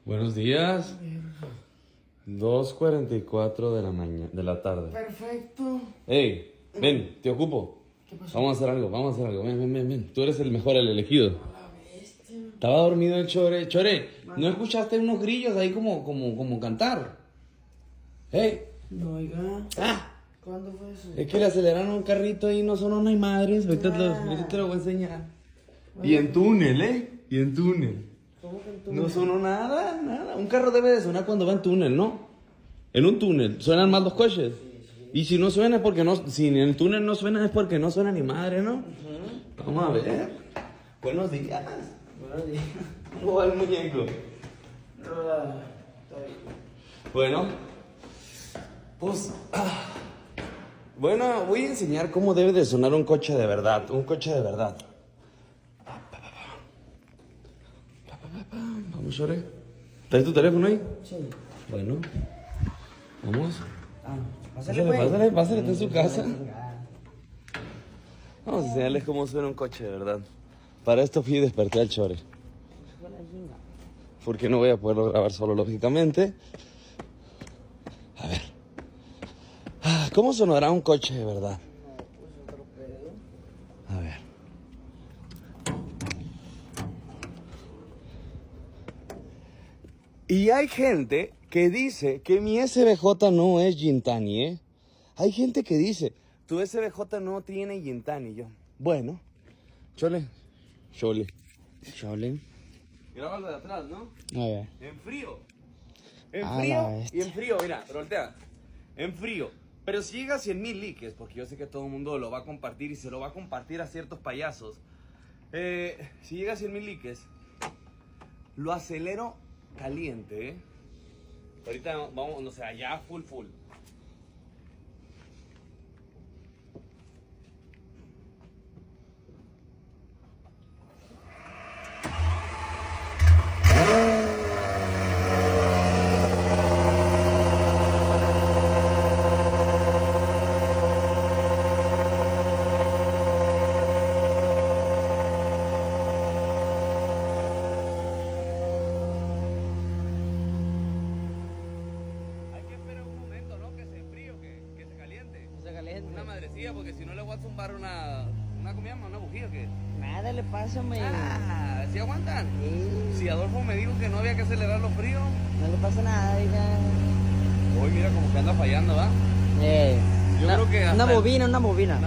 Buenos días. 2:44 de la mañana, de la tarde. Perfecto. Hey, ven, te ocupo. ¿Qué pasó? Vamos a hacer algo. Ven. Tú eres el mejor, el elegido. La bestia. Estaba dormido el Chore. Chore, ¿no escuchaste unos grillos ahí como cantar? Hey. No, oiga. Ah, ¿Cuándo fue eso? es que le aceleraron un carrito ahí, no sonó, no hay madres. Ahorita te lo voy a enseñar. Y en túnel, Y en túnel. ¿Cómo que en tu No sonó nada. Un carro debe de sonar cuando va en túnel, ¿no? En un túnel suenan más los coches. Y si no suena es porque no, si en el túnel no suena es porque no suena ni madre, ¿no? Vamos a ver. Buenos días. Buenos días. ¿Cómo va el muñeco? Está bien. Bueno, pues, bueno, voy a enseñar cómo debe de sonar un coche de verdad. Vamos, Chore. ¿Traes tu teléfono ahí? Sí. Bueno, vamos. Pásale, está en su casa. Vamos a enseñarles cómo suena un coche de verdad. Para esto fui y desperté al Chore. Porque no voy a poderlo grabar solo, lógicamente. A ver. ¿Cómo sonará un coche de verdad? A ver. Y hay gente que dice que mi SBJ no es Gintani, ¿eh? Hay gente que dice, tu SBJ no tiene Gintani. Yo, bueno, Chole. Graba lo de atrás, ¿no? A ver. En frío. bestia. Y en frío, mira, voltea. En frío. Pero si llega a 100,000 likes, porque yo sé que todo el mundo lo va a compartir y se lo va a compartir a ciertos payasos. Si llega a 100,000 likes, lo acelero caliente, ¿eh? Ahorita vamos, no sé, allá full. Hay que esperar un momento, ¿no? Que se enfríe o que se caliente. Se caliente. Una madrecilla, porque si no le voy a zumbar una comida, una bujía o qué. Nada le pasa, man. ¿Sí aguantan? Sí. Si Adolfo me dijo que no había que acelerar los fríos, No le pasa nada, oiga. hoy mira como que anda fallando, ¿va? Yo creo que Una hasta bobina. Una bobina.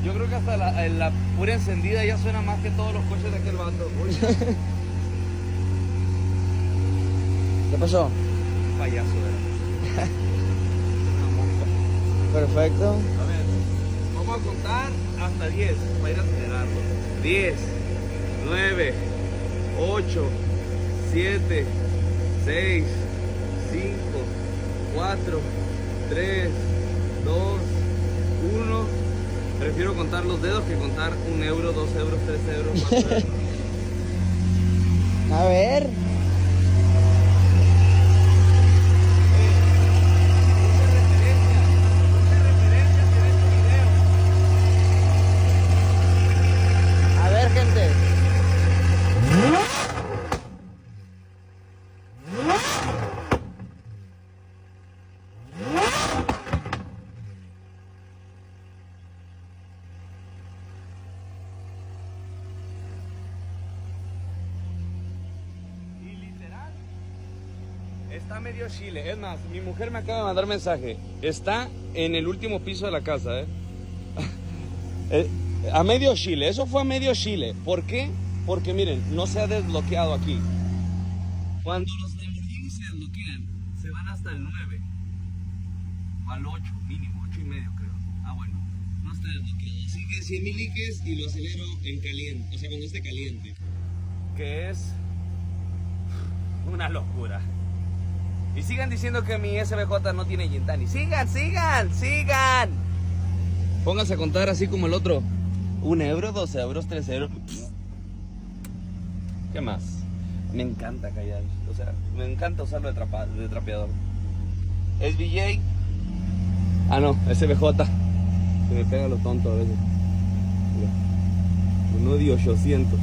Yo creo que hasta la pura encendida ya suena más que todos los coches de aquel bando. Uy, ¿Qué pasó? payaso, ¿verdad? Una mosca. Perfecto. A ver, vamos a contar hasta 10 para ir a acelerarlo. 10, 9, 8, 7, 6, 5, 4, 3, 2, 1. Prefiero contar los dedos que contar 1 euro, 2 euros, 3 euros, 4 euros. A ver. A ver, gente. Y literal, está medio chile. Es más, mi mujer me acaba de mandar mensaje. Está en el último piso de la casa, ¿eh? A medio chile, eso fue a medio chile. ¿Por qué? Porque miren, no se ha desbloqueado aquí. Cuando los Lamborghini se desbloquean, se van hasta el 9. O al 8, mínimo, 8 y medio creo. Ah, bueno, no está desbloqueado. Así que 100,000 likes y lo acelero en caliente, o sea, cuando esté caliente. Que es una locura. Y sigan diciendo que mi SBJ no tiene Gintani. Sigan. Pónganse a contar así como el otro. 1 euro, 2 euros, 3 euros. ¿Qué más? Me encanta callar. O sea, me encanta usarlo de trapeador. Es VJ. Ah, no, SBJ. Se me pega lo tonto a veces. Mira. Un odio 800.